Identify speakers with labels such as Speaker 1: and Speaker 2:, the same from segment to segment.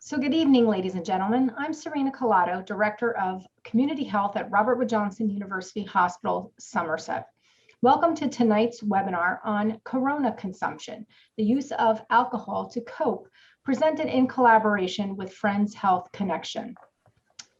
Speaker 1: So good evening, ladies and gentlemen. I'm Serena Collado, Director of Community Health at Robert Wood Johnson University Hospital, Somerset. Welcome to tonight's webinar on Corona consumption, the use of alcohol to cope, presented in collaboration with Friends Health Connection.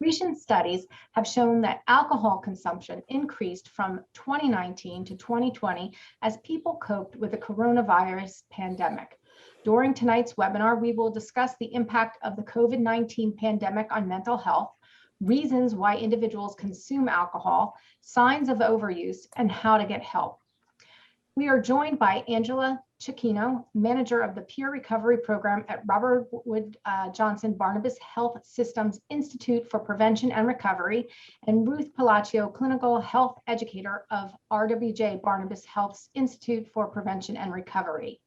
Speaker 1: Recent studies have shown that alcohol consumption increased from 2019 to 2020 as people coped with the coronavirus pandemic. During tonight's webinar, we will discuss the impact of the COVID-19 pandemic on mental health, reasons why individuals consume alcohol, signs of overuse, and how to get help. We are joined by Angela Cicchino, manager of the Peer Recovery Program at Robert Wood Johnson Barnabas Health Systems Institute for Prevention and Recovery, and Ruth Palacio, clinical health educator of RWJBarnabas Health Institute for Prevention and Recovery.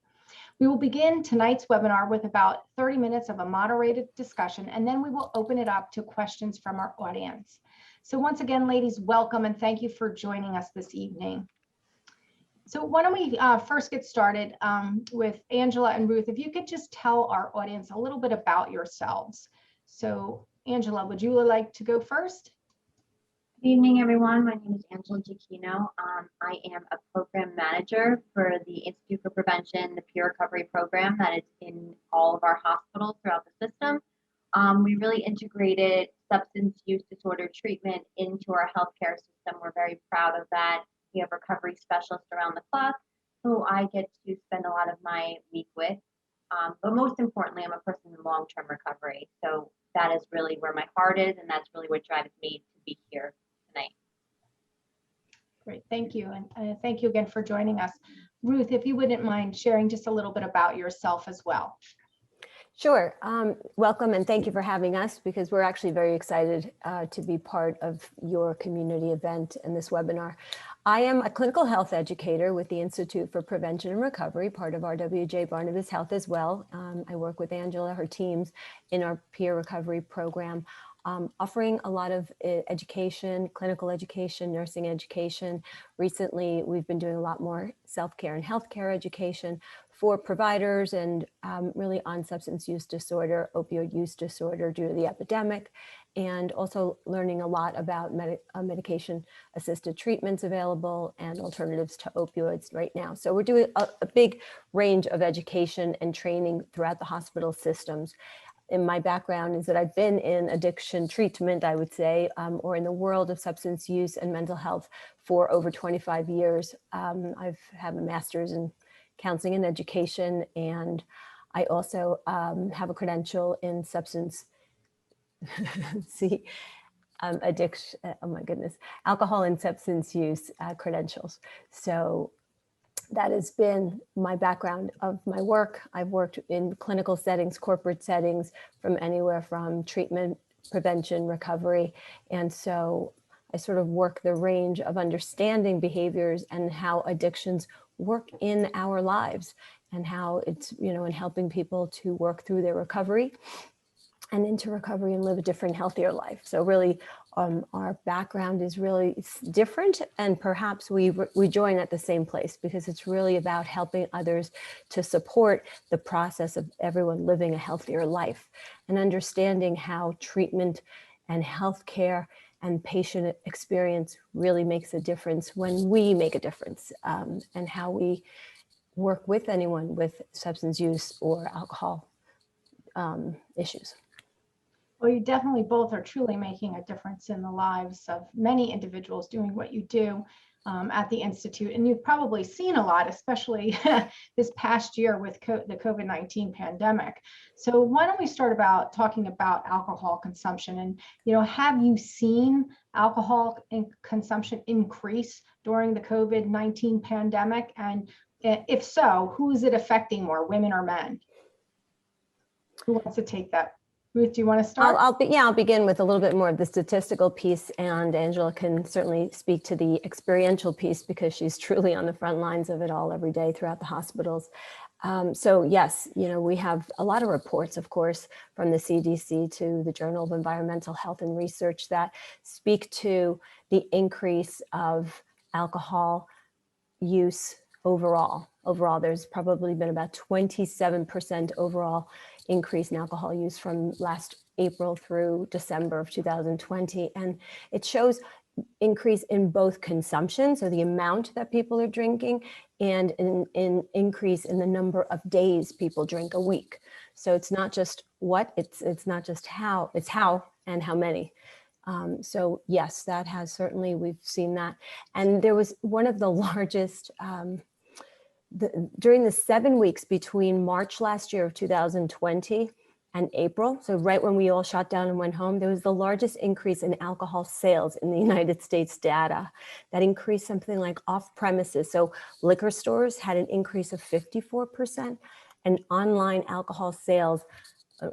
Speaker 1: We will begin tonight's webinar with about 30 minutes of a moderated discussion, and then we will open it up to questions from our audience. So once again, ladies, welcome and thank you for joining us this evening. So why don't we first get started with Angela and Ruth. If you could just tell our audience a little bit about yourselves. So Angela, would you like to go first?
Speaker 2: Good evening, everyone. My name is Angela Cicchino. I am a program manager for the Institute for Prevention, the Peer Recovery Program that is in all of our hospitals throughout the system. We really integrated substance use disorder treatment into our healthcare system. We're very proud of that. We have recovery specialists around the clock who I get to spend a lot of my week with. But most importantly, I'm a person in long-term recovery. So that is really where my heart is, and that's really what drives me to be here tonight.
Speaker 1: Great, thank you. And thank you again for joining us. Ruth, if you wouldn't mind sharing just a little bit about yourself as well.
Speaker 3: Sure. Welcome and thank you for having us, because we're actually very excited to be part of your community event and this webinar. I am a clinical health educator with the Institute for Prevention and Recovery, part of RWJBarnabas Health as well. I work with Angela, her teams in our peer recovery program, offering a lot of education, clinical education, nursing education. Recently, we've been doing a lot more self-care and healthcare education for providers and really on substance use disorder, opioid use disorder due to the epidemic, and also learning a lot about medication-assisted treatments available and alternatives to opioids right now. So we're doing a big range of education and training throughout the hospital systems. And my background is that I've been in addiction treatment, I would say, or in the world of substance use and mental health for over 25 years. I've had a master's in counseling and education, and I also have a credential in substance addiction, oh my goodness, alcohol and substance use credentials. So that has been my background of my work. I've worked in clinical settings, corporate settings, from anywhere from treatment, prevention, recovery. And so I sort of work the range of understanding behaviors and how addictions work in our lives, and how it's, in helping people to work through their recovery and into recovery and live a different, healthier life. So really, our background is really different, and perhaps we join at the same place, because it's really about helping others to support the process of everyone living a healthier life, and understanding how treatment and healthcare and patient experience really makes a difference when we make a difference, and how we work with anyone with substance use or alcohol issues.
Speaker 1: Well, you definitely both are truly making a difference in the lives of many individuals doing what you do at the Institute. And you've probably seen a lot, especially this past year with the COVID-19 pandemic. So why don't we start talking about alcohol consumption? And, have you seen alcohol consumption increase during the COVID-19 pandemic? And if so, who is it affecting more, women or men? Who wants to take that? Ruth, do you want to start?
Speaker 3: I'll begin with a little bit more of the statistical piece, and Angela can certainly speak to the experiential piece, because she's truly on the front lines of it all every day throughout the hospitals. So yes, we have a lot of reports, of course, from the CDC to the Journal of Environmental Health and Research that speak to the increase of alcohol use overall. Overall, there's probably been about 27% overall increase in alcohol use from last April through December of 2020. And it shows increase in both consumption, so the amount that people are drinking, and an increase in the number of days people drink a week. So it's not just what, it's not just how, it's how and how many. So yes, that has certainly, we've seen that. And there was one of the largest, during the 7 weeks between March last year of 2020 and April, so right when we all shut down and went home, there was the largest increase in alcohol sales in the United States data. That increased something like off premises. So liquor stores had an increase of 54%, and online alcohol sales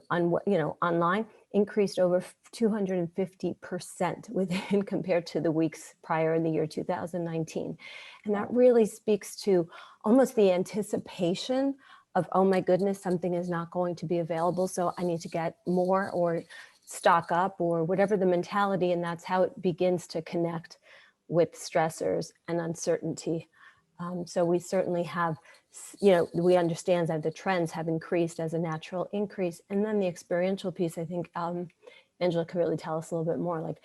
Speaker 3: online increased over 250% within compared to the weeks prior in the year 2019. And that really speaks to almost the anticipation of, oh my goodness, something is not going to be available, so I need to get more or stock up or whatever the mentality, and that's how it begins to connect with stressors and uncertainty. So we certainly have, we understand that the trends have increased as a natural increase. And then the experiential piece, I think Angela could really tell us a little bit more, like,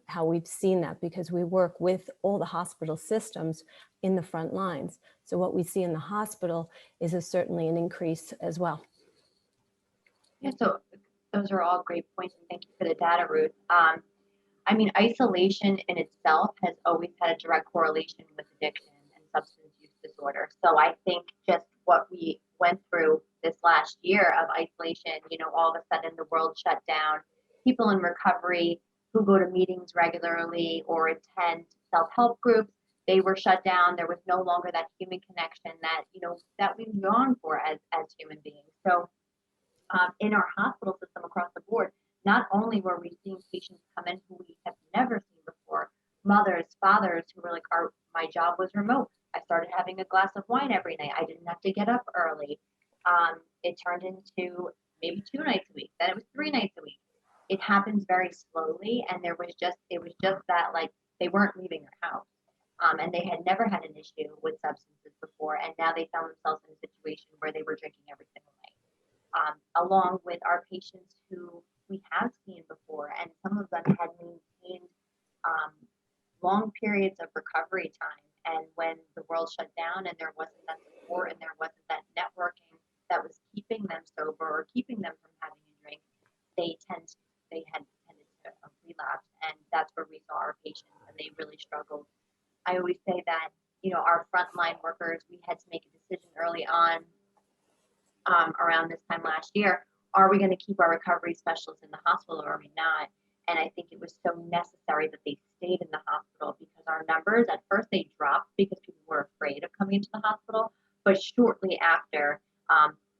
Speaker 3: how we've seen that, because we work with all the hospital systems in the front lines. So what we see in the hospital is certainly an increase as well.
Speaker 2: Yeah, so those are all great points, and thank you for the data, Ruth. I mean, isolation in itself has always had a direct correlation with addiction and substance use disorder. So I think just what we went through this last year of isolation, all of a sudden the world shut down. People in recovery who go to meetings regularly or attend self-help groups, they were shut down. There was no longer that human connection that, that we've gone for as human beings. So in our hospital system across the board, not only were we seeing patients come in who we have never seen before, mothers, fathers who were like, my job was remote. I started having a glass of wine every night. I didn't have to get up early. It turned into maybe 2 nights a week. Then it was 3 nights a week. It happens very slowly. And it was just that, like, they weren't leaving their house. And they had never had an issue with substances before. And now they found themselves in a situation where they were drinking every single night. Along with our patients who we have seen before, and some of them had maintained long periods of recovery time. And when the world shut down and there wasn't that support and there wasn't that networking that was keeping them sober or keeping them from having a drink, they had tended to relapse. And that's where we saw our patients, and they really struggled. I always say that, our frontline workers, we had to make a decision early on around this time last year. Are we going to keep our recovery specialists in the hospital or are we not? And I think it was so necessary that they stayed in the hospital, because our numbers, at first they dropped because people were afraid of coming into the hospital. But shortly after,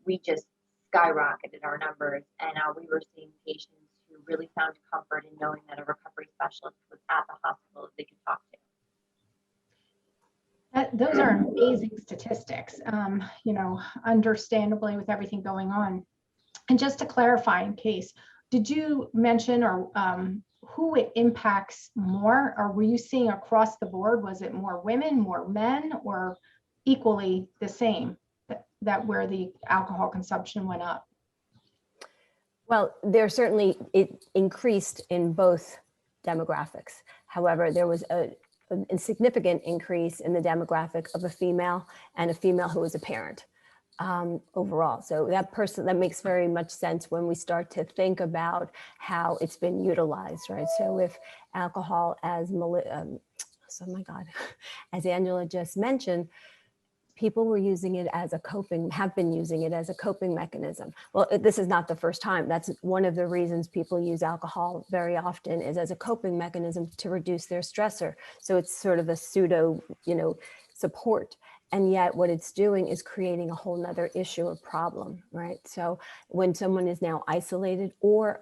Speaker 2: we just skyrocketed our numbers, and we were seeing patients who really found comfort in knowing that a recovery specialist was at the hospital that they could talk to.
Speaker 1: Those are amazing statistics, understandably with everything going on. And just to clarify, in case, did you mention or who it impacts more? Or were you seeing across the board? Was it more women, more men, or equally the same, that where the alcohol consumption went up?
Speaker 3: Well, it increased in both demographics. However, there was a significant increase in the demographic of a female who was a parent. Overall. So that makes very much sense when we start to think about how it's been utilized, right? So if alcohol, as Angela just mentioned, people were using it as have been using it as a coping mechanism. Well, this is not the first time. That's one of the reasons people use alcohol very often, is as a coping mechanism to reduce their stressor. So it's sort of a pseudo, support. And yet what it's doing is creating a whole nother issue or problem, right? So when someone is now isolated, or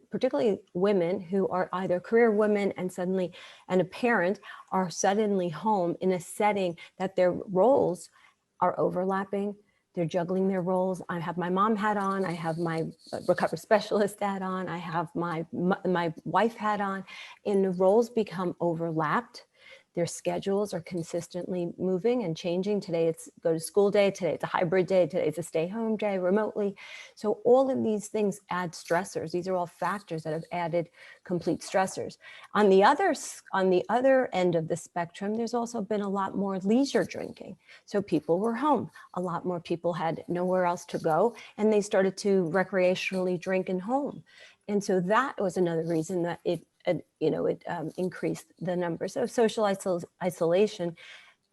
Speaker 3: particularly women who are either career women and a parent are suddenly home in a setting that their roles are overlapping, they're juggling their roles. I have my mom hat on, I have my recovery specialist hat on, I have my wife hat on, and the roles become overlapped. Their schedules are consistently moving and changing. Today it's go to school day, today it's a hybrid day, today it's a stay home day remotely. So all of these things add stressors. These are all factors that have added complete stressors. On the other end of the spectrum, there's also been a lot more leisure drinking. So people were home. A lot more people had nowhere else to go, and they started to recreationally drink in home. And so that was another reason that it increased the numbers. So social isolation,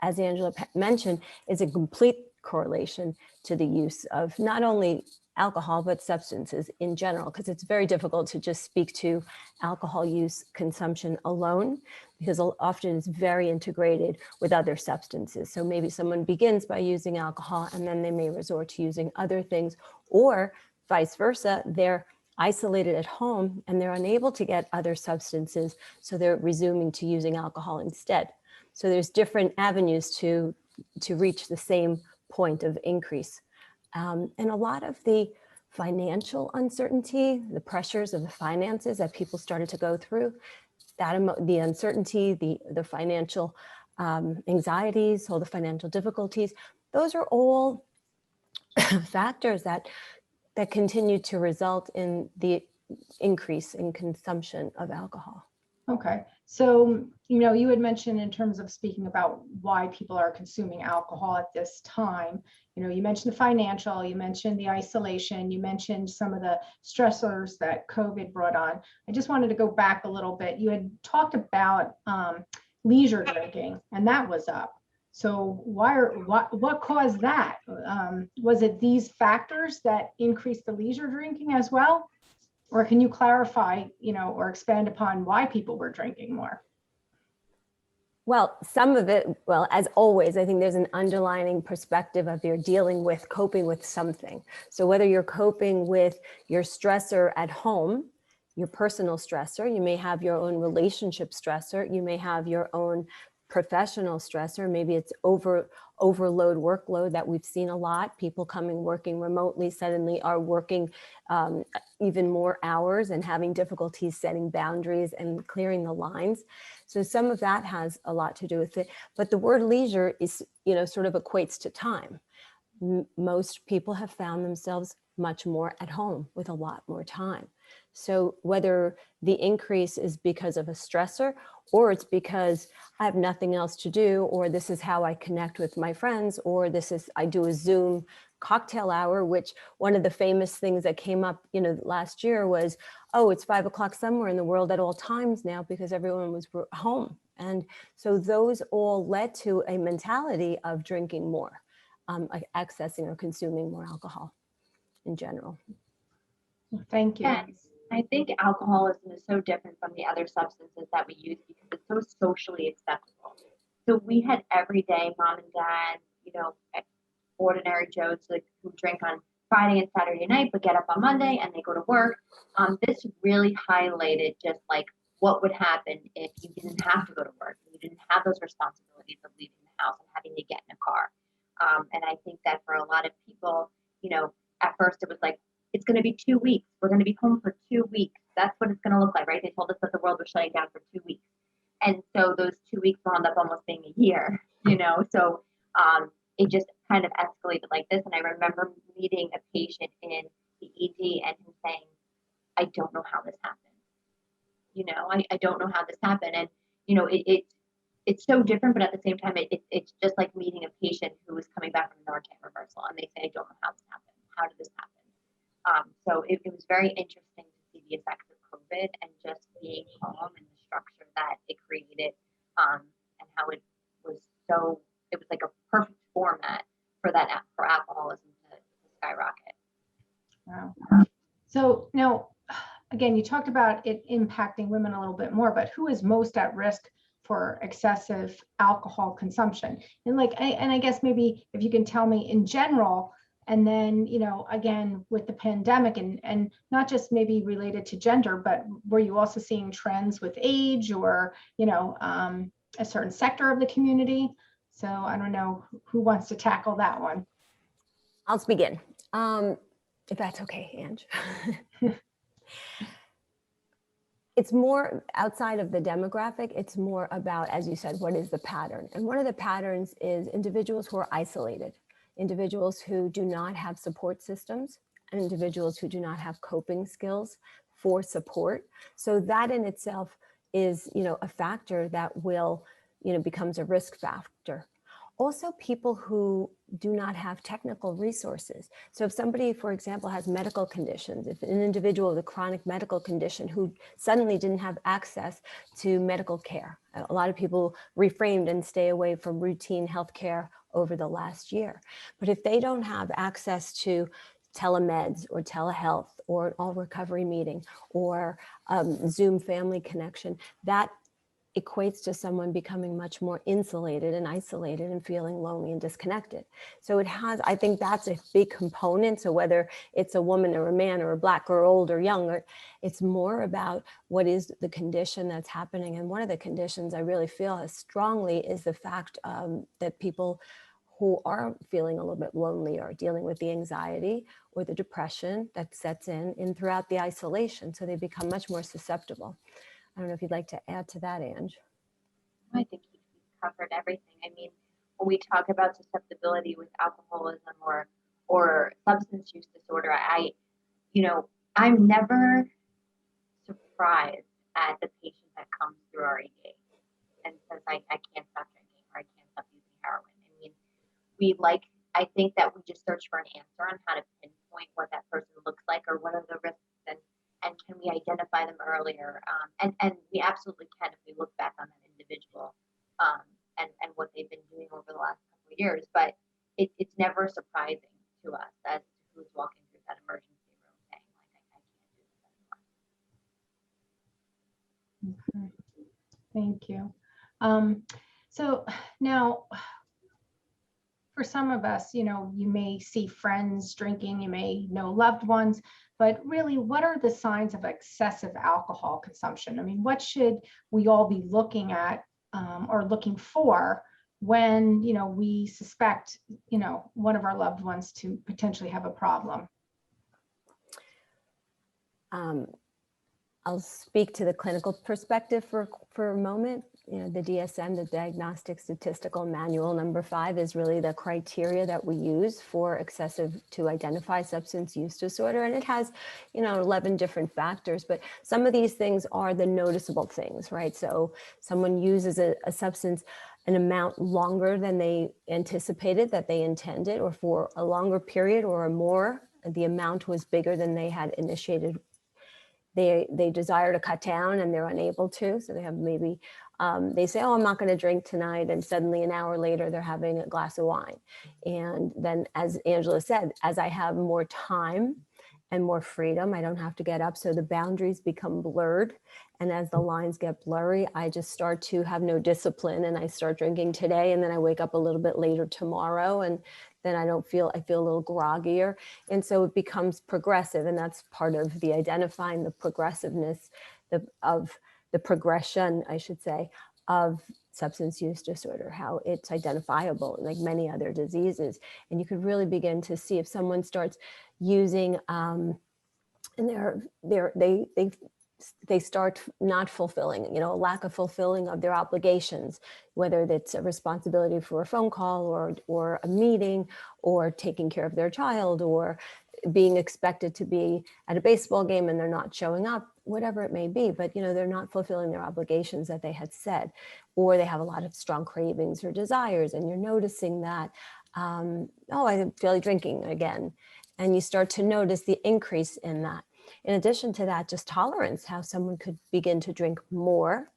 Speaker 3: as Angela mentioned, is a complete correlation to the use of not only alcohol, but substances in general, because it's very difficult to just speak to alcohol use consumption alone, because often it's very integrated with other substances. So maybe someone begins by using alcohol and then they may resort to using other things, or vice versa. They're isolated at home and they're unable to get other substances, so they're resuming to using alcohol instead. So there's different avenues to reach the same point of increase. And a lot of the financial uncertainty, the pressures of the finances that people started to go through, the uncertainty, the financial anxieties, all the financial difficulties, those are all factors that continue to result in the increase in consumption of alcohol.
Speaker 1: Okay, so you had mentioned in terms of speaking about why people are consuming alcohol at this time, you mentioned the financial, you mentioned the isolation, you mentioned some of the stressors that COVID brought on. I just wanted to go back a little bit. You had talked about leisure drinking, and that was up. So what caused that? Was it these factors that increased the leisure drinking as well? Or can you clarify, or expand upon why people were drinking more?
Speaker 3: Well, some of it, as always, I think there's an underlying perspective of you're dealing with coping with something. So whether you're coping with your stressor at home, your personal stressor, you may have your own relationship stressor, you may have your own professional stressor, maybe it's overload workload that we've seen a lot. People working remotely suddenly are working even more hours and having difficulties setting boundaries and clearing the lines. So some of that has a lot to do with it. But the word leisure is, sort of equates to time. Most people have found themselves much more at home with a lot more time. So whether the increase is because of a stressor, or it's because I have nothing else to do, or this is how I connect with my friends, or I do a Zoom cocktail hour, which one of the famous things that came up, last year was, oh, it's 5 o'clock somewhere in the world at all times now because everyone was home. And so those all led to a mentality of drinking more, accessing or consuming more alcohol in general.
Speaker 1: Thank you.
Speaker 2: Yes. I think alcoholism is so different from the other substances that we use because it's so socially acceptable. So we had everyday mom and dad, ordinary Joes who drink on Friday and Saturday night, but get up on Monday and they go to work. This really highlighted just like what would happen if you didn't have to go to work, and you didn't have those responsibilities of leaving the house and having to get in a car. And I think that for a lot of people, at first it was like, it's going to be 2 weeks. We're going to be home for 2 weeks. That's what it's going to look like, right? They told us that the world was shutting down for 2 weeks. And so those 2 weeks wound up almost being a year, So it just kind of escalated like this. And I remember meeting a patient in the ED and him saying, I don't know how this happened. I don't know how this happened. And, it's so different, but at the same time, it's just like meeting a patient who is coming back from a Narcan reversal and they say, I don't know how this happened. How did this happen? So it was very interesting to see the effects of COVID and just being home and the structure that it created, and how it was like a perfect format for alcoholism to skyrocket.
Speaker 1: Wow. So now, again, you talked about it impacting women a little bit more, but who is most at risk for excessive alcohol consumption? And I guess maybe if you can tell me in general, and then, again, with the pandemic and not just maybe related to gender, but were you also seeing trends with age or, a certain sector of the community? So I don't know who wants to tackle that one.
Speaker 3: I'll begin, if that's okay, Ange. it's more outside of the demographic. It's more about, as you said, what is the pattern? And one of the patterns is individuals who are isolated, individuals who do not have support systems, and individuals who do not have coping skills for support. So that in itself is, a factor that will, becomes a risk factor. Also, people who do not have technical resources. So if somebody, for example, has medical conditions, if an individual with a chronic medical condition who suddenly didn't have access to medical care, a lot of people reframed and stay away from routine health care over the last year. But if they don't have access to telemeds or telehealth or an all recovery meeting or Zoom family connection, that equates to someone becoming much more insulated and isolated and feeling lonely and disconnected. So it has, I think that's a big component. So whether it's a woman or a man or a Black or old or young, it's more about what is the condition that's happening. And one of the conditions I really feel as strongly is the fact that people who are feeling a little bit lonely are dealing with the anxiety or the depression that sets in throughout the isolation. So they become much more susceptible. I don't know if you'd like to add to that, Ange.
Speaker 2: I think you've covered everything. I mean, when we talk about susceptibility with alcoholism or substance use disorder, I'm never surprised at the patient that comes through our ED and says, I can't stop drinking or I can't stop using heroin. I mean, I think that we just search for an answer on how to pinpoint what that person looks like or what are the risks and can we identify them earlier? And we absolutely can if we look back on that individual and what they've been doing over the last couple of years. But it's never surprising to us as to who's walking through that emergency room saying, like, I can't do this anymore.
Speaker 1: Okay. Thank you. So now, for some of us, you may see friends drinking, you may know loved ones, but really, what are the signs of excessive alcohol consumption? I mean, what should we all be looking at or looking for when, we suspect, one of our loved ones to potentially have a problem?
Speaker 3: I'll speak to the clinical perspective for a moment. The DSM, the Diagnostic Statistical Manual number 5, is really the criteria that we use to identify substance use disorder. And it has, 11 different factors, but some of these things are the noticeable things, right? So someone uses a substance an amount longer than they anticipated that they intended, or for a longer period or more, the amount was bigger than they had initiated. They desire to cut down and they're unable to. So they have maybe, they say, oh, I'm not going to drink tonight. And suddenly an hour later, they're having a glass of wine. And then, as Angela said, as I have more time and more freedom, I don't have to get up. So the boundaries become blurred. And as the lines get blurry, I just start to have no discipline and I start drinking today. And then I wake up a little bit later tomorrow. And then I feel a little groggier. And so it becomes progressive. And that's part of the identifying the progressiveness of the progression, I should say, of substance use disorder, how it's identifiable like many other diseases. And you could really begin to see if someone starts using and they start not fulfilling, a lack of fulfilling of their obligations, whether it's a responsibility for a phone call or a meeting or taking care of their child or being expected to be at a baseball game and they're not showing up, whatever it may be, but they're not fulfilling their obligations that they had said, or they have a lot of strong cravings or desires and you're noticing that, oh, I feel like drinking again. And you start to notice the increase in that. In addition to that, just tolerance, how someone could begin to drink more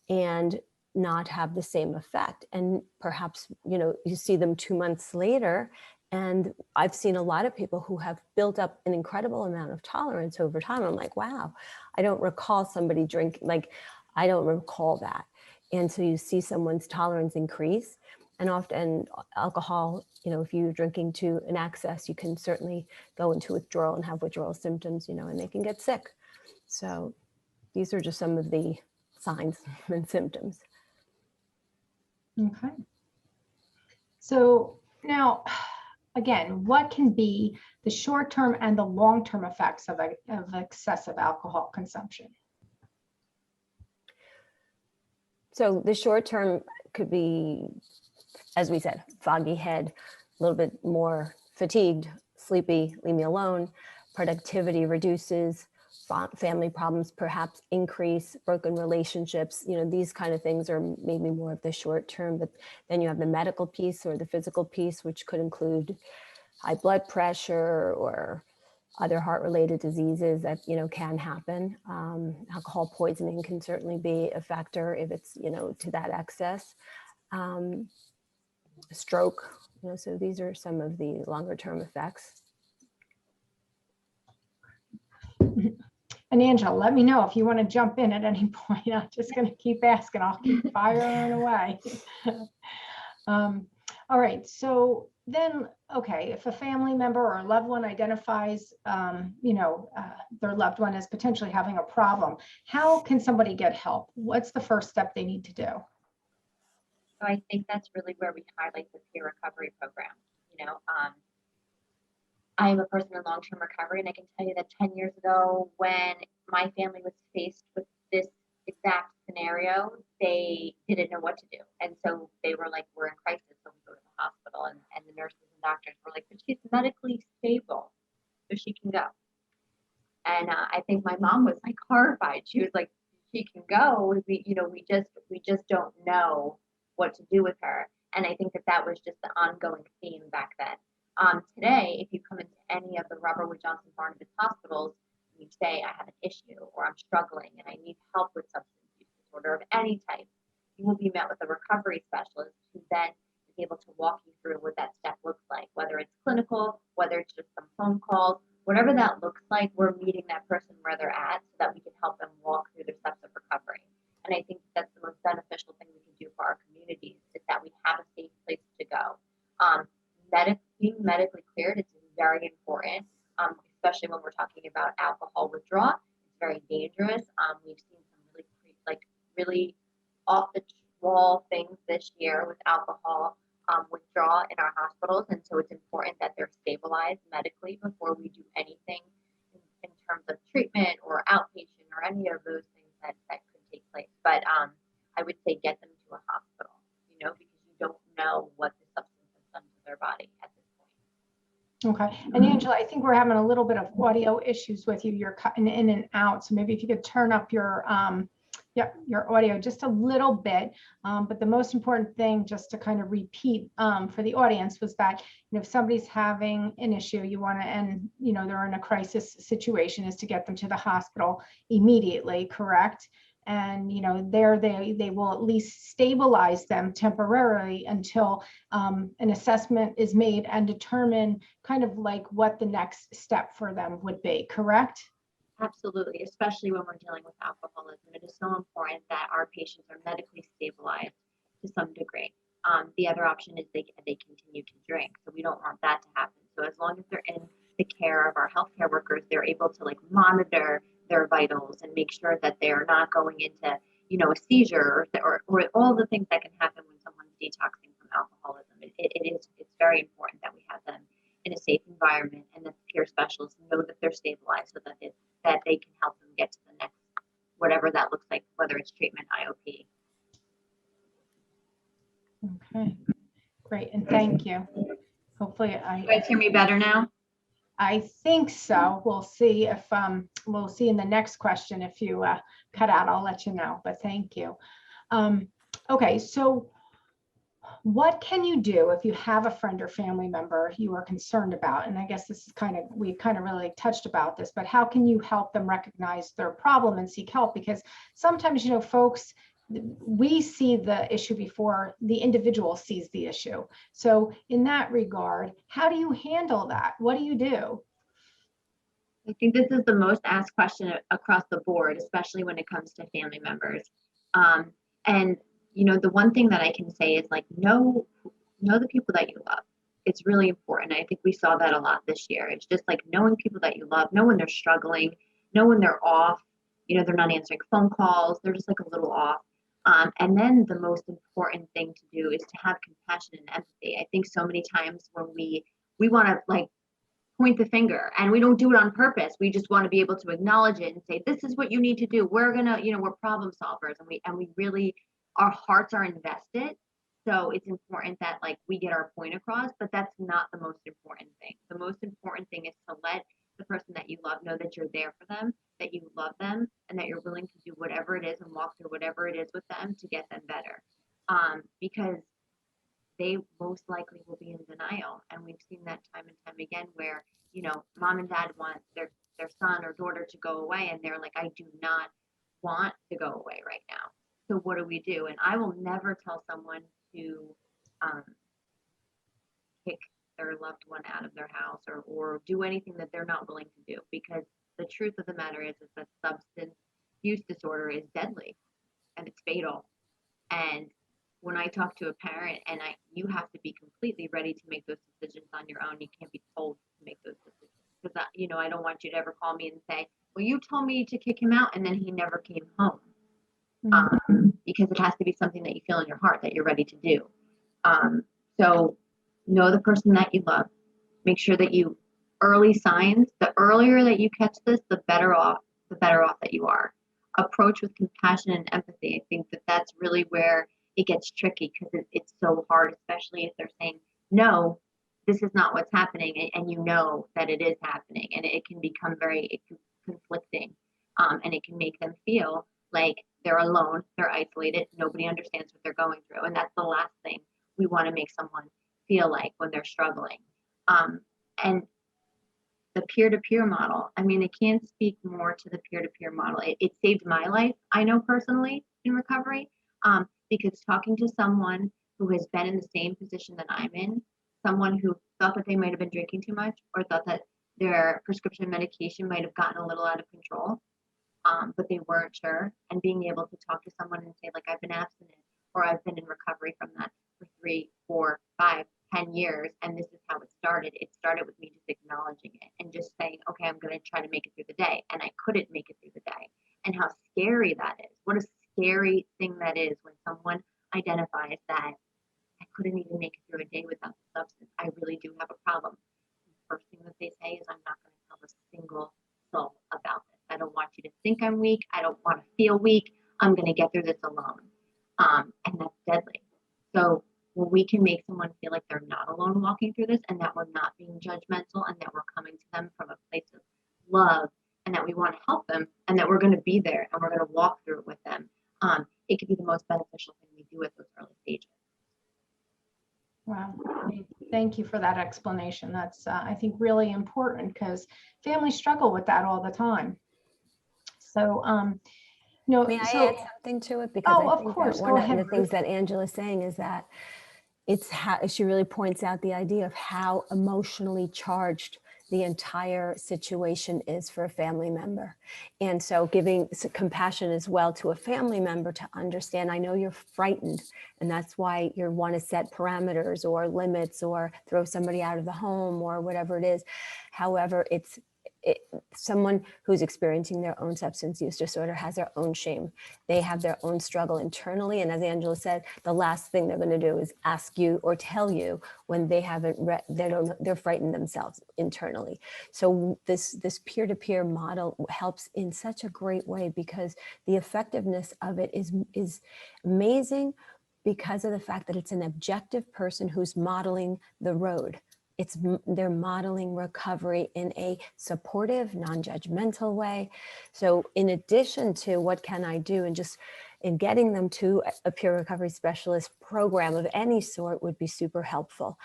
Speaker 3: and not have the same effect. And perhaps, you see them 2 months later. And I've seen a lot of people who have built up an incredible amount of tolerance over time. I'm like, wow, I don't recall somebody drinking, I don't recall that. And so you see someone's tolerance increase. And often alcohol, if you're drinking to an excess, you can certainly go into withdrawal and have withdrawal symptoms, and they can get sick. So these are just some of the signs and symptoms.
Speaker 1: Okay. So now, again, what can be the short-term and the long-term effects of excessive alcohol consumption?
Speaker 3: So the short term could be, as we said, foggy head, a little bit more fatigued, sleepy, leave me alone, productivity reduces, family problems perhaps increase, broken relationships, these kind of things are maybe more of the short term. But then you have the medical piece or the physical piece, which could include high blood pressure or other heart-related diseases that can happen. Alcohol poisoning can certainly be a factor if it's to that excess. Stroke, so these are some of the longer term effects.
Speaker 1: And Angela, let me know if you want to jump in at any point. I'm just going to keep asking. I'll keep firing away. All right. So then, okay, if a family member or a loved one identifies, their loved one as potentially having a problem, how can somebody get help? What's the first step they need to do?
Speaker 2: So I think that's really where we highlight the peer recovery program. I am a person in long-term recovery, and I can tell you that 10 years ago, when my family was faced with this exact scenario, they didn't know what to do. And so they were like, we're in crisis, so we go to the hospital. And the nurses and doctors were like, but she's medically stable, so she can go. And I think my mom was like horrified. She was like, she can go. We just don't know what to do with her. And I think that was just the ongoing theme back then. Today, if you come into any of the RWJBarnabas hospitals and you say, I have an issue or I'm struggling and I need help with substance use disorder of any type, you will be met with a recovery specialist who then is able to walk you through what that step looks like, whether it's clinical, whether it's just some phone calls, whatever that looks like, we're meeting that person where they're at so that we can help them walk through their steps of recovery. And I think that's the most beneficial thing we can do for our communities is that we have a safe place to go. Being medically cleared is very important, especially when we're talking about alcohol withdrawal. It's very dangerous. We've seen some really off the wall things this year with alcohol withdrawal in our hospitals, and so it's important that they're stabilized medically before we do anything in terms of treatment or outpatient or any of those things that could take place. But I would say get them to a hospital, because you don't know what the substance has done to their body at this point.
Speaker 1: Okay. And Angela, I think we're having a little bit of audio issues with you. You're cutting in and out. So maybe if you could turn up your audio just a little bit. But the most important thing, just to kind of repeat for the audience, was that if somebody's having an issue, you want to, and they're in a crisis situation, is to get them to the hospital immediately, correct? And there they will at least stabilize them temporarily until an assessment is made and determine kind of like what the next step for them would be, correct?
Speaker 2: Absolutely, especially when we're dealing with alcoholism. It is so important that our patients are medically stabilized to some degree. The other option is they continue to drink, so we don't want that to happen. So as long as they're in the care of our healthcare workers, they're able to monitor their vitals and make sure that they're not going into a seizure or all the things that can happen when someone's detoxing from alcoholism. It's very important that we have them in a safe environment and that the peer specialists know that they're stabilized so that they can help them get to the next, whatever that looks like, whether it's treatment, IOP.
Speaker 1: Okay, great, and thank you. Hopefully
Speaker 2: You guys hear me better now?
Speaker 1: I think so. We'll see if we'll see in the next question. If you cut out, I'll let you know, but thank you. Okay, so what can you do if you have a friend or family member you are concerned about? And I guess this is we kind of really touched about this, but how can you help them recognize their problem and seek help? Because sometimes, folks, we see the issue before the individual sees the issue. So in that regard, how do you handle that? What do you do?
Speaker 2: I think this is the most asked question across the board, especially when it comes to family members. And the one thing that I can say is know the people that you love. It's really important. I think we saw that a lot this year. It's just knowing people that you love, know when they're struggling, know when they're off, they're not answering phone calls, they're just a little off. And then the most important thing to do is to have compassion and empathy. I think so many times when we want to point the finger, and we don't do it on purpose. We just want to be able to acknowledge it and say, this is what you need to do. We're gonna, we're problem solvers, and we really our hearts are invested. So it's important that like we get our point across, but that's not the most important thing. The most important thing is to let the person that you love know that you're there for them, that you love them, and that you're willing to do whatever it is and walk through whatever it is with them to get them better. Because they most likely will be in denial. And we've seen that time and time again where, you know, mom and dad want their son or daughter to go away, and they're like, I do not want to go away right now. So what do we do? And I will never tell someone to kick their loved one out of their house or do anything that they're not willing to do, because the truth of the matter is that substance use disorder is deadly and it's fatal. And when I talk to a parent, and you have to be completely ready to make those decisions on your own. You can't be told to make those decisions, because you know, I don't want you to ever call me and say, well, you told me to kick him out and then he never came home. Because it has to be something that you feel in your heart that you're ready to do. So know the person that you love. Make sure that you early signs, the earlier that you catch this, the better off that you are. Approach with compassion and empathy. I think that that's really where it gets tricky, because it's so hard, especially if they're saying, no, this is not what's happening, and you know that it is happening, and it can become very conflicting, and it can make them feel like they're alone, they're isolated, nobody understands what they're going through, and that's the last thing we want to make someone feel like when they're struggling. And the peer-to-peer model, I mean, I can't speak more to the peer-to-peer model. It saved my life, I know personally, in recovery, because talking to someone who has been in the same position that I'm in, someone who thought that they might have been drinking too much, or thought that their prescription medication might have gotten a little out of control, but they weren't sure, and being able to talk to someone and say, like, I've been abstinent, or I've been in recovery from that for 3, 4, 5, 10 years, and this is how it started. It started with me just acknowledging it and just saying, okay, I'm going to try to make it through the day, and I couldn't make it through the day. And how scary that is. What a scary thing that is when someone identifies that I couldn't even make it through a day without the substance. I really do have a problem. The first thing that they say is, I'm not going to tell a single soul about this. I don't want you to think I'm weak. I don't want to feel weak. I'm going to get through this alone. And that's deadly. So when we can make someone feel like they're not alone walking through this, and that we're not being judgmental, and that we're coming to them from a place of love, and that we want to help them, and that we're going to be there and we're going to walk through it with them, it could be the most beneficial thing we do at those early stages.
Speaker 1: Wow. Thank you for that explanation. That's, I think, really important, because families struggle with that all the time. So,
Speaker 3: May I add something to it? Because I think that one of the things that Angela is saying is that it's how she really points out the idea of how emotionally charged the entire situation is for a family member. And so giving compassion as well to a family member to understand, I know you're frightened, and that's why you want to set parameters or limits or throw somebody out of the home or whatever it is. However, someone who's experiencing their own substance use disorder has their own shame. They have their own struggle internally. And as Angela said, the last thing they're going to do is ask you or tell you when they haven't they're frightened themselves internally. So this peer-to-peer model helps in such a great way, because the effectiveness of it is amazing, because of the fact that it's an objective person who's modeling the road. They're modeling recovery in a supportive, non-judgmental way. So in addition to what can I do, and just in getting them to a peer recovery specialist program of any sort would be super helpful.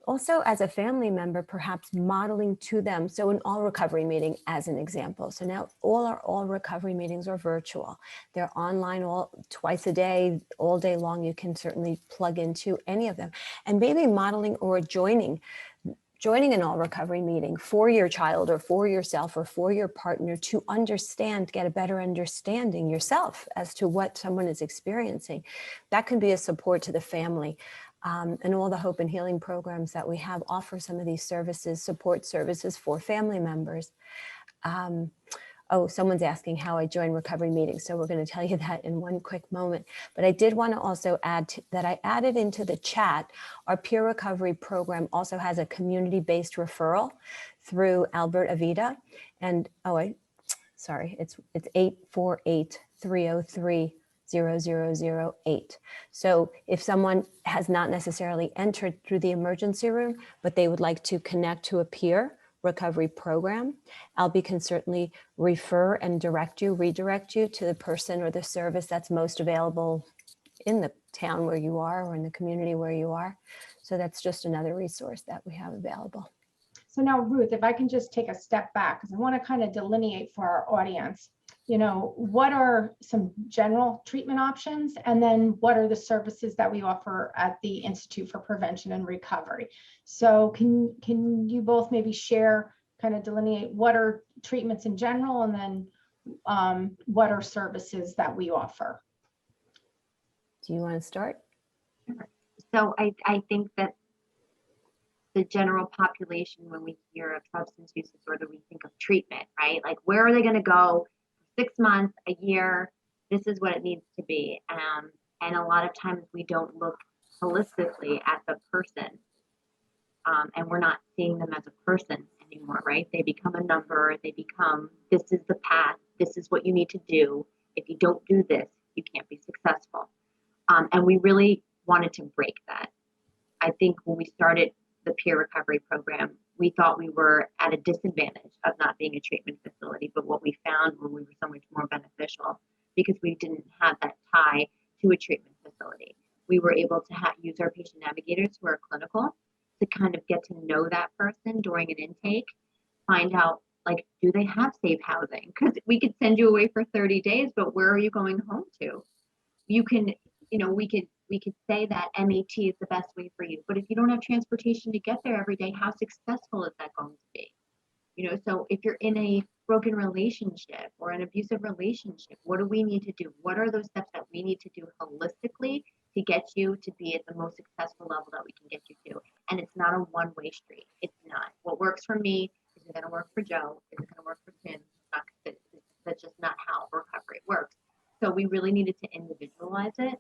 Speaker 3: Also, as a family member, perhaps modeling to them. So an all recovery meeting as an example. So now all our all recovery meetings are virtual. They're online twice a day, all day long. You can certainly plug into any of them, and maybe modeling or joining an all recovery meeting for your child or for yourself or for your partner to get a better understanding yourself as to what someone is experiencing. That can be a support to the family. And all the hope and healing programs that we have offer some of these services, support services for family members. Someone's asking how I join recovery meetings. So we're going to tell you that in one quick moment. But I did want to also add that I added into the chat, our peer recovery program also has a community-based referral through Albert Avida. And, it's 848-303 0008. So if someone has not necessarily entered through the emergency room, but they would like to connect to a peer recovery program, Albie can certainly refer and redirect you to the person or the service that's most available in the town where you are or in the community where you are. So that's just another resource that we have available.
Speaker 1: So now, Ruth, if I can just take a step back, because I want to kind of delineate for our audience, what are some general treatment options? And then what are the services that we offer at the Institute for Prevention and Recovery? So can you both maybe share, kind of delineate what are treatments in general, and then what are services that we offer?
Speaker 3: Do you want to start?
Speaker 2: So I think that the general population, when we hear of substance use disorder, we think of treatment, right? Like, where are they going to go? 6 months, a year, this is what it needs to be. And a lot of times we don't look holistically at the person, and we're not seeing them as a person anymore, right? They become a number, this is the path, this is what you need to do. If you don't do this, you can't be successful. And we really wanted to break that. I think when we started the peer recovery program, we thought we were at a disadvantage of not being a treatment facility, but what we found were we were so much more beneficial because we didn't have that tie to a treatment facility. We were able to use our patient navigators who are clinical to kind of get to know that person during an intake, find out, like, do they have safe housing? Because we could send you away for 30 days, but where are you going home to? You can, we could say that MAT is the best way for you, but if you don't have transportation to get there every day, how successful is that going to be? So if you're in a broken relationship or an abusive relationship, what do we need to do? What are those steps that we need to do holistically to get you to be at the most successful level that we can get you to? And it's not a one-way street. It's not. What works for me isn't going to work for Joe. Isn't going to work for Tim. That's just not how recovery works. So we really needed to individualize it.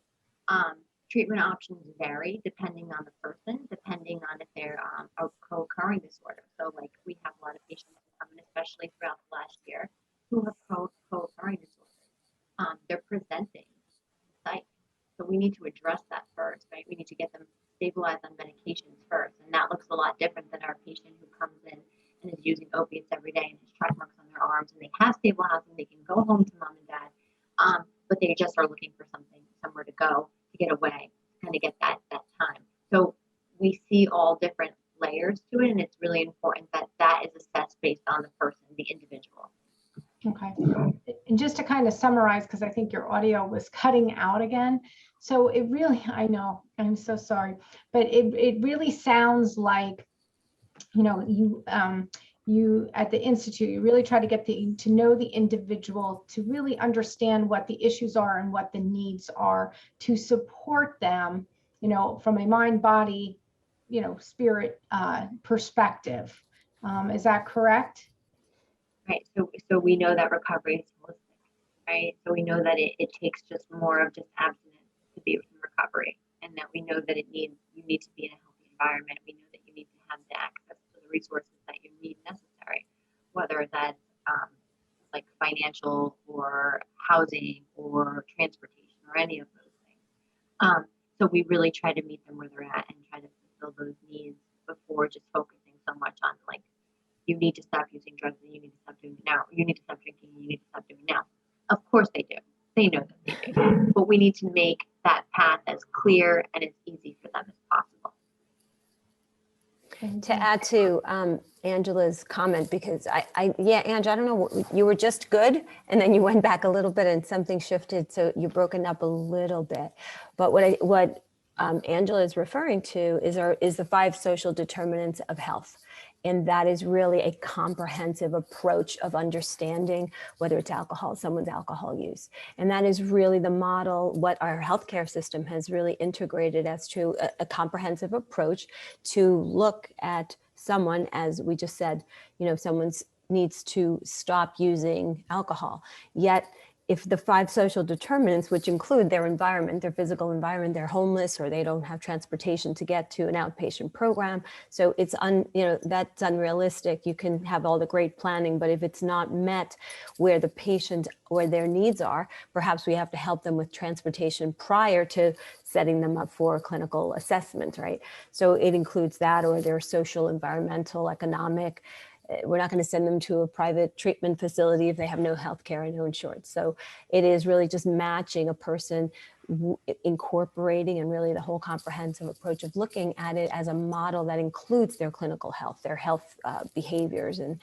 Speaker 2: Treatment options vary depending on the person, depending on if they're a co-occurring disorder. So, like, we have a lot of patients who come in, especially throughout the last year, who have co-occurring disorders. They're presenting psych. So we need to address that first, right? We need to get them stabilized on medications first. And that looks a lot different than our patient who comes in and is using opiates every day and has track marks on their arms, and they have stable housing, they can go home to mom and dad, but they just are looking for somewhere to go, to get away, kind of get that time. So we see all different layers to it, and it's really important that is assessed based on the person, the individual.
Speaker 1: Okay. And just to kind of summarize, because I think your audio was cutting out again. So it really, I know, I'm so sorry, but it really sounds like, you at the Institute, you really try to get to know the individual, to really understand what the issues are and what the needs are, to support them, from a mind, body, spirit perspective. Is that correct?
Speaker 2: Right. So we know that recovery is holistic, right? So we know that it takes just more of just abstinence to be in recovery, and that we know that you need to be in a healthy environment. We know that you need to have the access to the resources that you need necessary, whether that's like financial or housing or transportation or any of those things. So we really try to meet them where they're at and try to fulfill those needs before just focusing so much on, like, you need to stop using drugs and you need to stop doing it now. You need to stop drinking and you need to stop doing it now. Of course they do. They know that they do. But we need to make that path as clear and as easy for them as possible.
Speaker 3: To add to Angela's comment, because yeah, Angela, I don't know, you were just good, and then you went back a little bit and something shifted, so you're broken up a little bit. But what Angela is referring to is the 5 social determinants of health. And that is really a comprehensive approach of understanding whether it's someone's alcohol use. And that is really the model, what our healthcare system has really integrated as to a comprehensive approach to look at someone, as we just said, someone needs to stop using alcohol. Yet if the 5 social determinants, which include their environment, their physical environment, they're homeless or they don't have transportation to get to an outpatient program. So it's that's unrealistic. You can have all the great planning, but if it's not met where the patient or their needs are, perhaps we have to help them with transportation prior to setting them up for clinical assessment, right? So it includes that, or their social, environmental, economic. We're not going to send them to a private treatment facility if they have no health care and no insurance. So it is really just matching a person, incorporating, and really the whole comprehensive approach of looking at it as a model that includes their clinical health, their health behaviors, and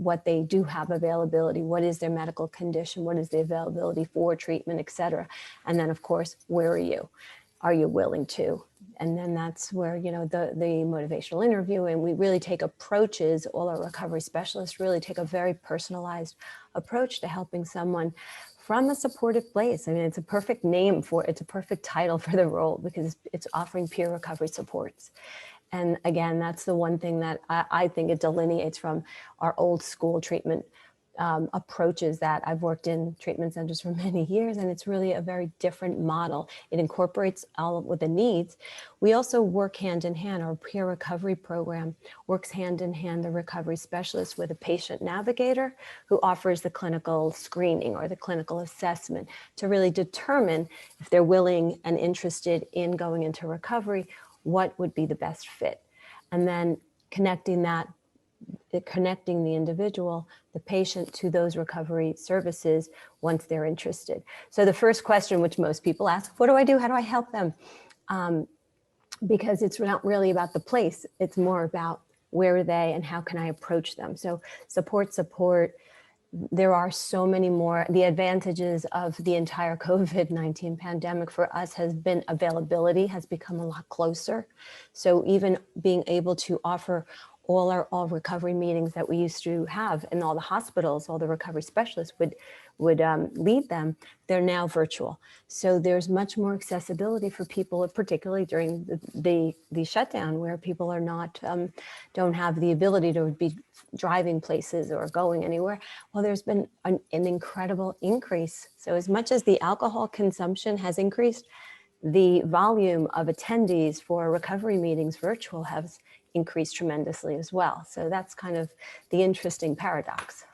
Speaker 3: what they do have availability, what is their medical condition, what is the availability for treatment, et cetera. And then of course, where are you? Are you willing to? And then that's where, the motivational interview, and we really take approaches, all our recovery specialists really take a very personalized approach to helping someone from a supportive place. I mean, it's a perfect it's a perfect title for the role, because it's offering peer recovery supports. And again, that's the one thing that I think it delineates from our old school treatment approaches that I've worked in treatment centers for many years, and it's really a very different model. It incorporates all of the needs. We also work hand in hand. Our peer recovery program works hand in hand, the recovery specialist with a patient navigator who offers the clinical screening or the clinical assessment to really determine if they're willing and interested in going into recovery, what would be the best fit. And then connecting the individual, the patient, to those recovery services once they're interested. So the first question, which most people ask, what do I do? How do I help them? Because it's not really about the place. It's more about where are they and how can I approach them? So support. There are so many more. The advantages of the entire COVID-19 pandemic for us has been availability has become a lot closer. So even being able to offer all recovery meetings that we used to have in all the hospitals, all the recovery specialists would lead them, they're now virtual. So there's much more accessibility for people, particularly during the shutdown, where people are not, don't have the ability to be driving places or going anywhere. Well, there's been an incredible increase. So as much as the alcohol consumption has increased, the volume of attendees for recovery meetings virtual has increased tremendously as well. So that's kind of the interesting paradox.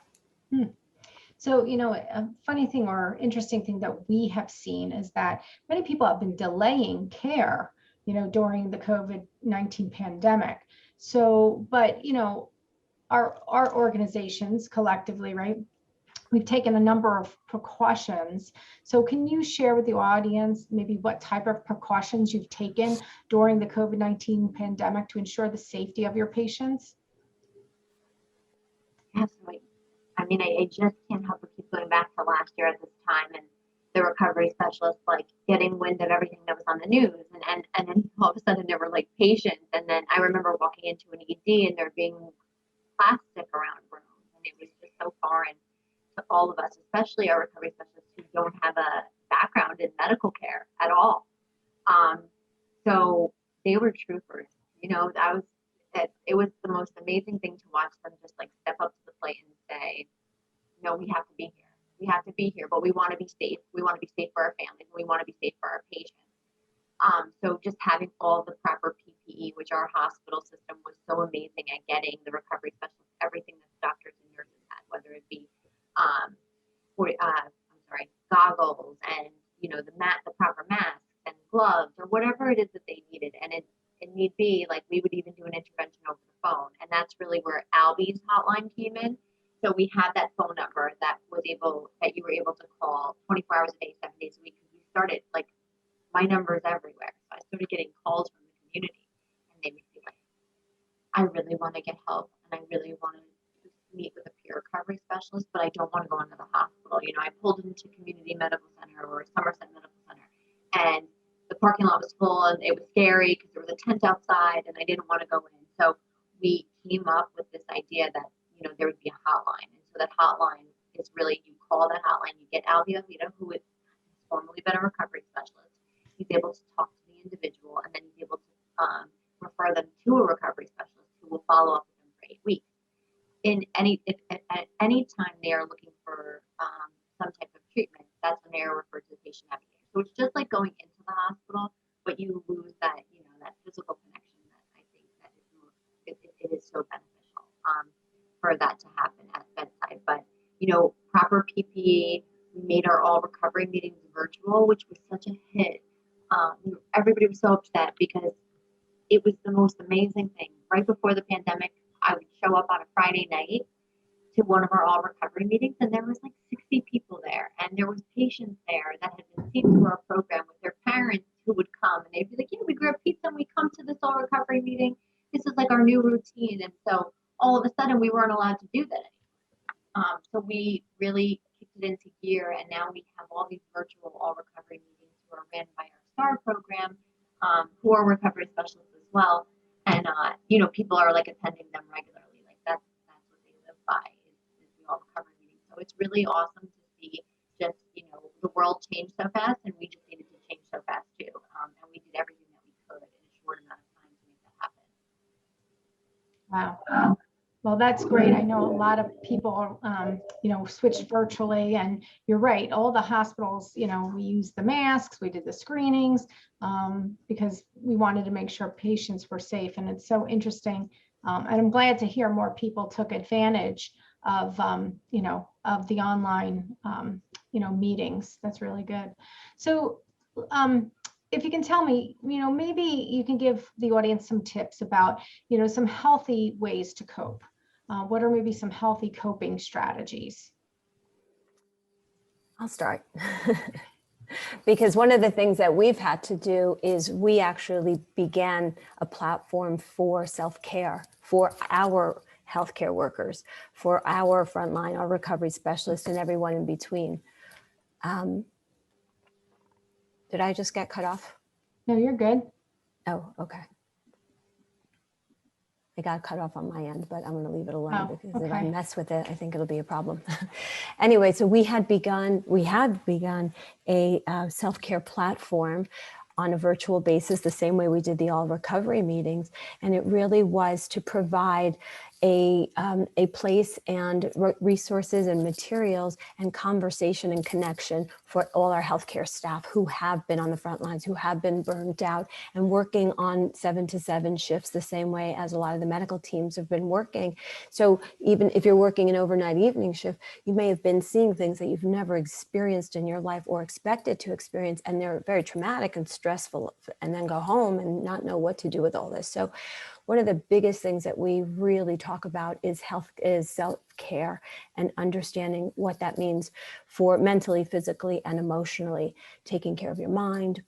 Speaker 1: So, a funny thing or interesting thing that we have seen is that many people have been delaying care, during the COVID-19 pandemic. So, but, our organizations collectively, right, we've taken a number of precautions. So can you share with the audience maybe what type of precautions you've taken during the COVID-19 pandemic to ensure the safety of your patients?
Speaker 2: Absolutely. I mean, I just can't help but keep going back to last year at this time, and the recovery specialists like getting wind of everything that was on the news, and then all of a sudden there were like patients, and then I remember walking into an ED and there being plastic around rooms, and it was just so foreign to all of us, especially our recovery specialists who don't have a background in medical care at all. So they were troopers. It was the most amazing thing to watch them just like step up to the plate and say, no, we have to be here. We have to be here, but we want to be safe. We want to be safe for our families, and we want to be safe for our patients. So just having all the proper PPE, which our hospital system was so amazing at getting the recovery specialists, everything that doctors and nurses had, whether it be goggles and the proper masks and gloves or whatever it is that they needed. And it need be like we would even do an intervention over the phone, and that's really where Albie's hotline came in. So we had that phone number that you were able to call 24 hours a day, 7 days a week. We started like my number is everywhere. So I started getting calls from the community, and they would be like, I really want to get help, and I really want to meet with a peer recovery specialist, but I don't want to go into the hospital. I pulled into Community Medical Center or Somerset Medical Center, and the parking lot was full, and it was scary because there was a tent outside, and I didn't want to go in. So we came up with this idea that there would be a hotline, and so that hotline is really, you call that hotline, you get Albie, who has formerly been a recovery specialist. He's able to talk to the individual, and then he's able to refer them to a recovery specialist who will follow up with them for 8 weeks. At any time they are looking for some type of treatment, lose that, that physical connection that I think that is it is so beneficial for that to happen at bedside. But, proper PPE, we made our all recovery meetings virtual, which was such a hit. Everybody was so upset because it was the most amazing thing. Right before the pandemic, I would show up on a Friday night to one of our all recovery meetings, and there was like 60 people there, and there was patients there that had been seen through our program with their parents who would come, and they'd be like, "Yeah, we grew up pizza, and we come to this all recovery meeting. This is like our new routine." And so all of a sudden, we weren't allowed to do that anymore. So we really kicked it into gear, and now we have all these virtual all recovery meetings who are ran by our STAR program, who are recovery specialists as well, and people are like attending them regularly. Like that's what they live by. The all recovery meeting. So it's really awesome to see just, the world change so fast, and we just needed to change so fast too. And we did everything that we could in a short amount of time to make that happen.
Speaker 1: Wow. Well, that's great. I know a lot of people, switched virtually, and you're right. All the hospitals, we used the masks, we did the screenings, because we wanted to make sure patients were safe. And it's so interesting. And I'm glad to hear more people took advantage of, of the online, meetings. That's really good. So, if you can tell me, maybe you can give the audience some tips about, some healthy ways to cope. What are maybe some healthy coping strategies?
Speaker 3: I'll start. Because one of the things that we've had to do is we actually began a platform for self-care for our healthcare workers, for our frontline, our recovery specialists, and everyone in between. Did I just get cut off?
Speaker 1: No, you're good.
Speaker 3: Oh, okay. I got cut off on my end, but I'm going to leave it alone because if I mess with it, I think it'll be a problem. Anyway, so we had begun a self-care platform on a virtual basis, the same way we did the all recovery meetings. And it really was to provide a place and resources and materials and conversation and connection for all our healthcare staff who have been on the front lines, who have been burned out and working on 7-to-7 shifts the same way as a lot of the medical teams have been working. So even if you're working an overnight evening shift, you may have been seeing things that you've never experienced in your life or expected to experience, and they're very traumatic and stressful, and then go home and not know what to do with all this. So one of the biggest things that we really talk about is self-care and understanding what that means for mentally, physically, and emotionally, taking care of your mind,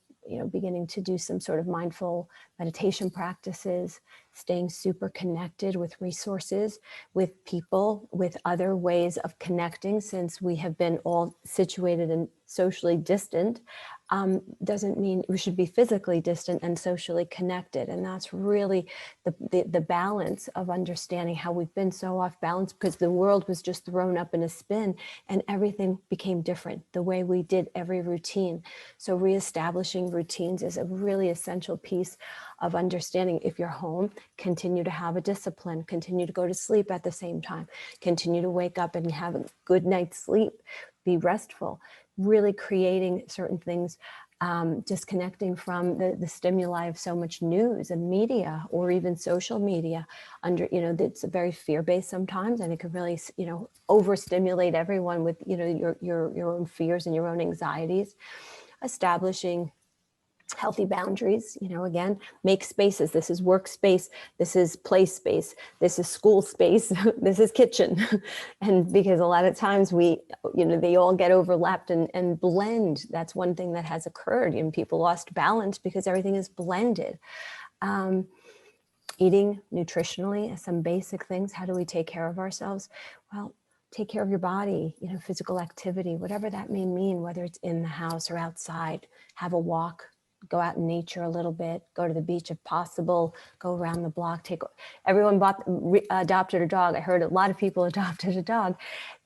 Speaker 3: beginning to do some sort of mindful meditation practices, staying super connected with resources, with people, with other ways of connecting, since we have been all situated and socially distant. Doesn't mean we should be physically distant and socially connected. And that's really the balance of understanding how we've been so off balance because the world was just thrown up in a spin and everything became different, the way we did every routine. So reestablishing routines is a really essential piece of understanding. If you're home, continue to have a discipline, continue to go to sleep at the same time, continue to wake up and have a good night's sleep, be restful, really creating certain things, disconnecting from the stimuli of so much news and media or even social media. It's very fear-based sometimes, and it can really, overstimulate everyone with, your own fears and your own anxieties. Establishing healthy boundaries, again, make spaces. This is workspace, this is play space, this is school space, this is kitchen. And because a lot of times they all get overlapped and blend. That's one thing that has occurred, and people lost balance because everything is blended. Eating nutritionally, some basic things. How do we take care of ourselves? Well, take care of your body, physical activity, whatever that may mean, whether it's in the house or outside. Have a walk, go out in nature a little bit, go to the beach if possible, go around the block. Everyone adopted a dog. I heard a lot of people adopted a dog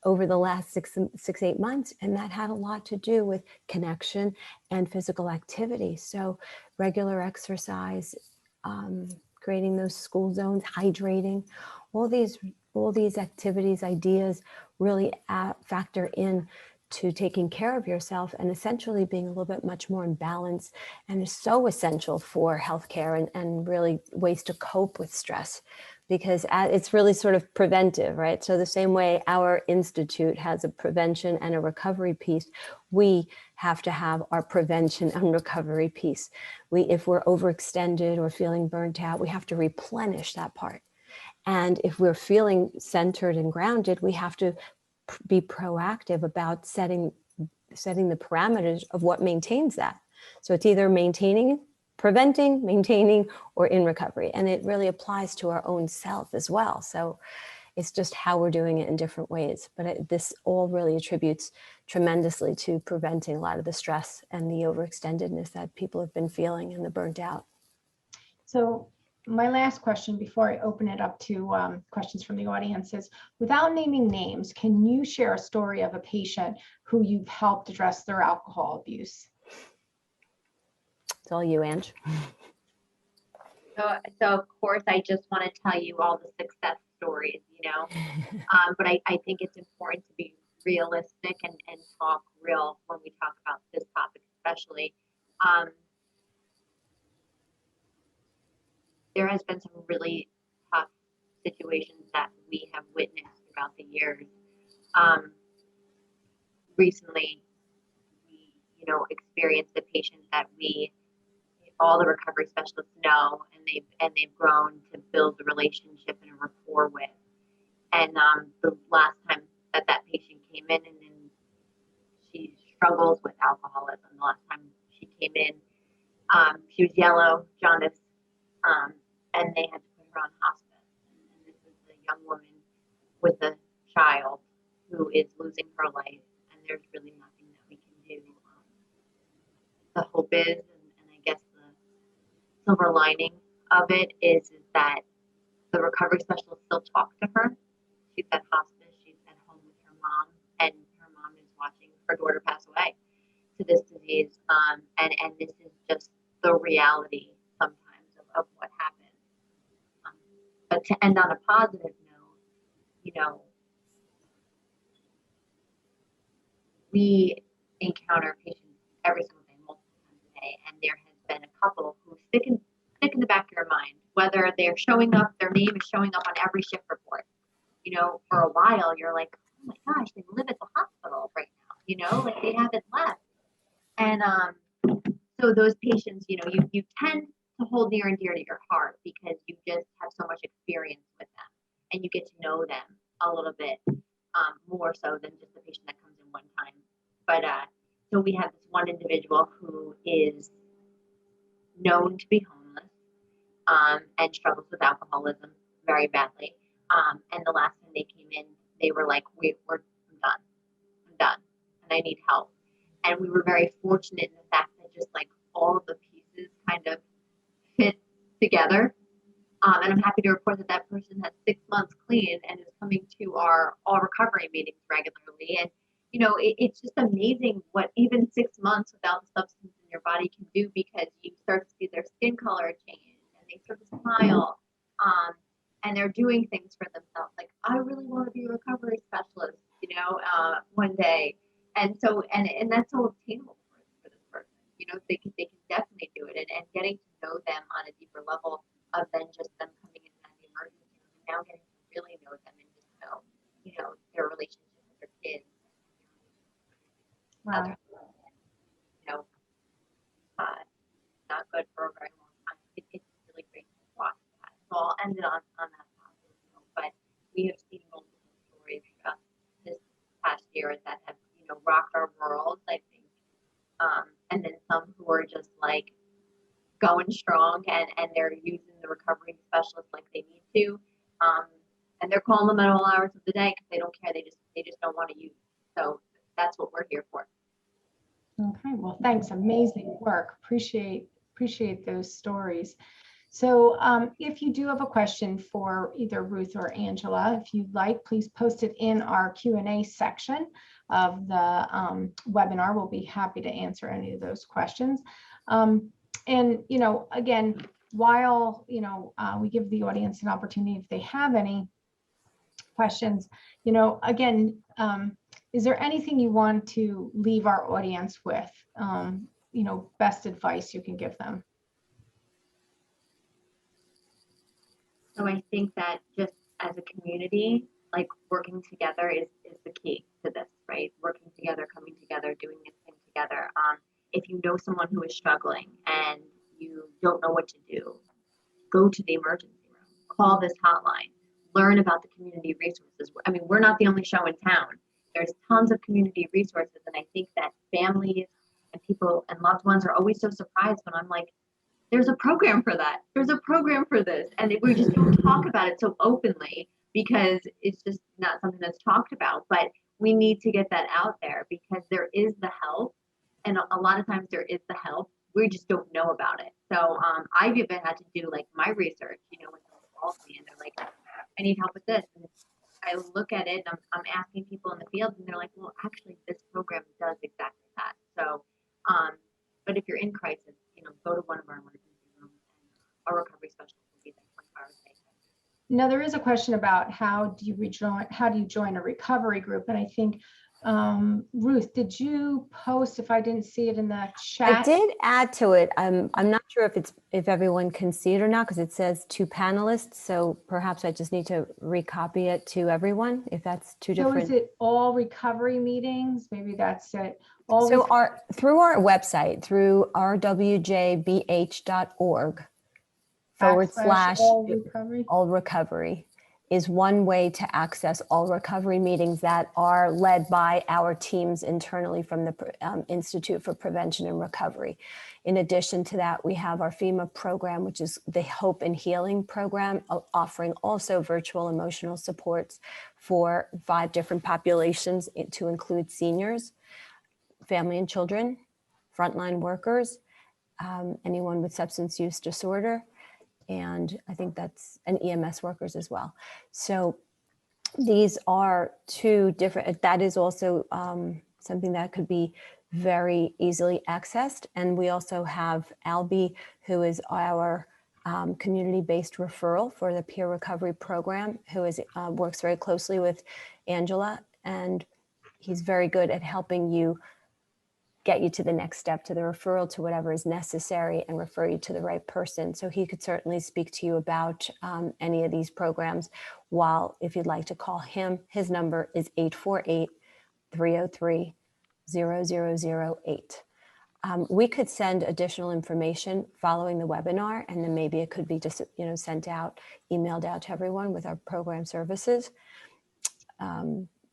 Speaker 3: over the last 8 months, and that had a lot to do with connection and physical activity. So regular exercise, creating those school zones, hydrating, all these activities, ideas really factor in to taking care of yourself and essentially being a little bit much more in balance, and is so essential for healthcare and really ways to cope with stress, because it's really sort of preventive, right? So the same way our institute has a prevention and a recovery piece, we have to have our prevention and recovery piece. If we're overextended or feeling burnt out, we have to replenish that part. And if we're feeling centered and grounded, we have to be proactive about setting the parameters of what maintains that. So it's either preventing, maintaining, or in recovery. And it really applies to our own self as well. So it's just how we're doing it in different ways. But this all really attributes tremendously to preventing a lot of the stress and the overextendedness that people have been feeling and the burnt out.
Speaker 1: So my last question before I open it up to questions from the audience is, without naming names, can you share a story of a patient who you've helped address their alcohol abuse?
Speaker 3: It's all you, Ange.
Speaker 2: So of course, I just want to tell you all the success stories, but I think it's important to be realistic and talk real when we talk about this topic, especially. There has been some really tough situations that we have witnessed throughout the years. Recently, we, experienced a patient that all the recovery specialists know, and they've grown to build a relationship and a rapport with. And the last time that patient came in, and then she struggles with alcoholism. The last time she came in, she was yellow, jaundice, and they had to put her on hospice. And this is a young woman with a child who is losing her life, and there's really nothing that we can do. The hope is, and I guess the silver lining of it is that the recovery specialist still talks to her. She's at hospice, she's at home with her mom, and her mom is watching her daughter pass away to this disease. And this is just the reality sometimes of what happens. But to end on a positive note, we encounter patients every single day, multiple times a day, and there has been a couple who stick in the back of your mind, whether they're showing up, their name is showing up on every shift report. For a while, you're like, oh my gosh, they live at the hospital right now, like they haven't left. And so those patients, you tend to hold near and dear to your heart because you just have so much experience with them, and you get to know them a little bit more so than just the patient that comes in one time. But so we have this one individual who is known to be homeless and struggles with alcoholism very badly. And the last time they came in, they were like, I'm done, and I need help. And we were very fortunate in the fact that just like all of the pieces kind of fit together. And I'm happy to report that person has 6 months clean and is coming to our all recovery meetings regularly. And, it's just amazing what even 6 months without the substance in your body can do, because you start to see their skin color change and they start to smile. And they're doing things for themselves. Like, I really want to be a recovery specialist, one day. And so, and that's so obtainable for this person. They can definitely do it. And getting to know them on a deeper level of than just them coming in at the emergency room, now getting to really know them and just know, their relationship with their kids.
Speaker 1: Wow.
Speaker 2: Not good for a very long time. It's really great to watch that. So I'll end it on that positive note. But we have seen multiple stories this past year that have, rocked our world, I think. And then some who are just like going strong and they're using the recovery specialist like they need to. And they're calling them at all hours of the day because they don't care. They just don't want to use it. So that's what we're here for.
Speaker 1: Okay, well, thanks. Amazing work. Appreciate those stories. So if you do have a question for either Ruth or Angela, if you'd like, please post it in our Q&A section of the webinar. We'll be happy to answer any of those questions. And, again, while, we give the audience an opportunity if they have any questions, again, Is there anything you want to leave our audience with? Best advice you can give them?
Speaker 2: So I think that just as a community, like working together is the key to this, right? Working together, coming together, doing this thing together. If you know someone who is struggling and you don't know what to do, go to the emergency room, call this hotline, learn about the community resources. I mean, we're not the only show in town. There's tons of community resources, and I think that families and people and loved ones are always so surprised when I'm like, there's a program for that. There's a program for this. And we just don't talk about it so openly because it's just not something that's talked about. But we need to get that out there because there is the help. And a lot of times there is the help. We just don't know about it. So I've even had to do like my research, when someone calls me and they're like, I need help with this. And I look at it and I'm asking people in the field and they're like, well, actually this program does exactly that. So, but if you're in crisis, go to one of our emergency rooms and our recovery specialist will be there 24 hours a day.
Speaker 1: Now, there is a question about how do you join a recovery group? And I think, Ruth, did you post, if I didn't see it in the chat?
Speaker 3: I did add to it. I'm not sure if everyone can see it or not, because it says 2 panelists. So perhaps I just need to recopy it to everyone if that's two different.
Speaker 1: So is it all recovery meetings? Maybe that's it.
Speaker 3: So through our website, through rwjbh.org / all recovery is one way to access all recovery meetings that are led by our teams internally from the Institute for Prevention and Recovery. In addition to that, we have our FEMA program, which is the Hope and Healing program, offering also virtual emotional supports for 5 different populations to include seniors, family and children, frontline workers, anyone with substance use disorder, and I think and EMS workers as well. So these are 2 different, that is also something that could be very easily accessed. And we also have Albie, who is our community-based referral for the peer recovery program, who works very closely with Angela, and he's very good at helping you get you to the next step, to the referral, to whatever is necessary, and refer you to the right person. So he could certainly speak to you about any of these programs. While if you'd like to call him, his number is 848-303-0008. We could send additional information following the webinar, and then maybe it could be just sent out, emailed out to everyone with our program services.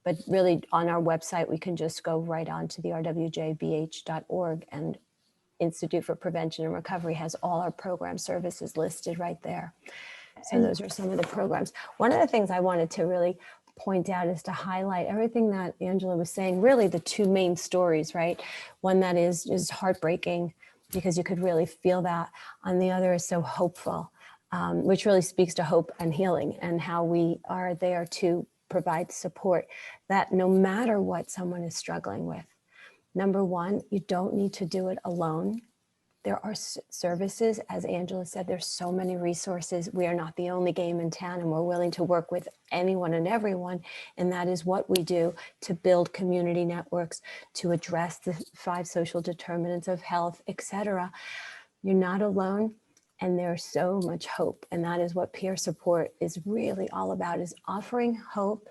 Speaker 3: But really on our website, we can just go right on to the rwjbh.org, and Institute for Prevention and Recovery has all our program services listed right there. So those are some of the programs. One of the things I wanted to really point out is to highlight everything that Angela was saying, really the 2 main stories, right? One that is heartbreaking because you could really feel that. And the other is so hopeful, which really speaks to hope and healing and how we are there to provide support, that no matter what someone is struggling with, number one, you don't need to do it alone. There are services, as Angela said, there's so many resources. We are not the only game in town, and we're willing to work with anyone and everyone. And that is what we do to build community networks, to address the 5 social determinants of health, etc. You're not alone. And there's so much hope. And that is what peer support is really all about, is offering hope.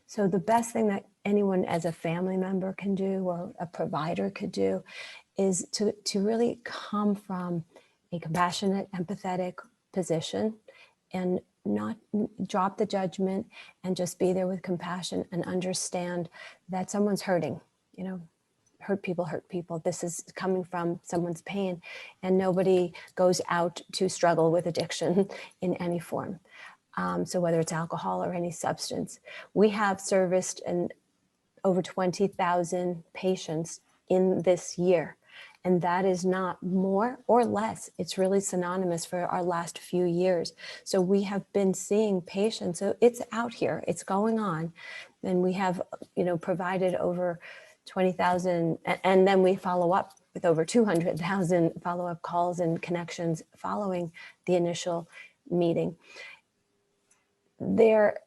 Speaker 3: So the best thing that anyone as a family member can do, or a provider could do, is to really come from a compassionate, empathetic position and not drop the judgment, and just be there with compassion and understand that someone's hurting. Hurt people. This is coming from someone's pain, and nobody goes out to struggle with addiction in any form. So whether it's alcohol or any substance, we have serviced over 20,000 patients in this year. And that is not more or less. It's really synonymous for our last few years. So we have been seeing patients. So it's out here, it's going on. And we have, provided over 20,000, and then we follow up with over 200,000 follow-up calls and connections following the initial meeting. There,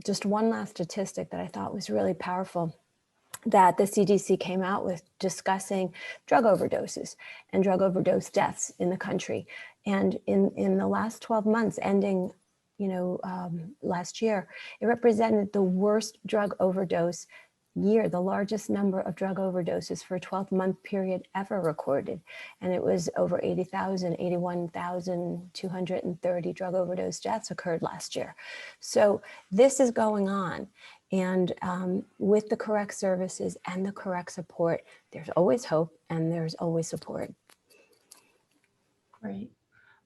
Speaker 3: just one last statistic that I thought was really powerful. that the CDC came out with discussing drug overdoses and drug overdose deaths in the country. And in the last 12 months, ending last year, it represented the worst drug overdose year, the largest number of drug overdoses for a 12-month period ever recorded. And it was over 81,230 drug overdose deaths occurred last year. So this is going on. And with the correct services and the correct support, there's always hope and there's always support.
Speaker 1: Great.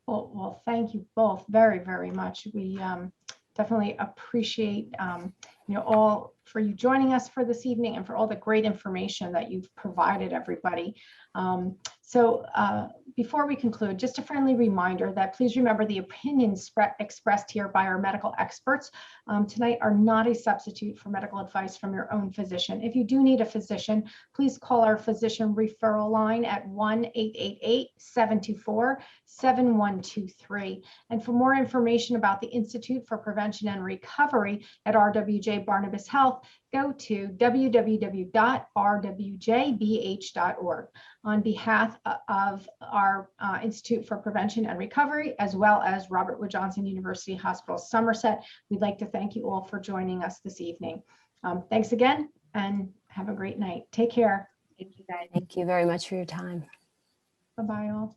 Speaker 1: Well, thank you both very, very much. We definitely appreciate all for you joining us for this evening and for all the great information that you've provided everybody. So before we conclude, just a friendly reminder that please remember the opinions expressed here by our medical experts tonight are not a substitute for medical advice from your own physician. If you do need a physician, please call our physician referral line at 1-888-724-7123. And for more information about the Institute for Prevention and Recovery at RWJBarnabas Health, go to www.rwjbh.org. On behalf of our Institute for Prevention and Recovery, as well as Robert Wood Johnson University Hospital Somerset, we'd like to thank you all for joining us this evening. Thanks again and have a great night. Take care.
Speaker 2: Thank you, guys.
Speaker 3: Thank you very much for your time.
Speaker 1: Bye-bye all.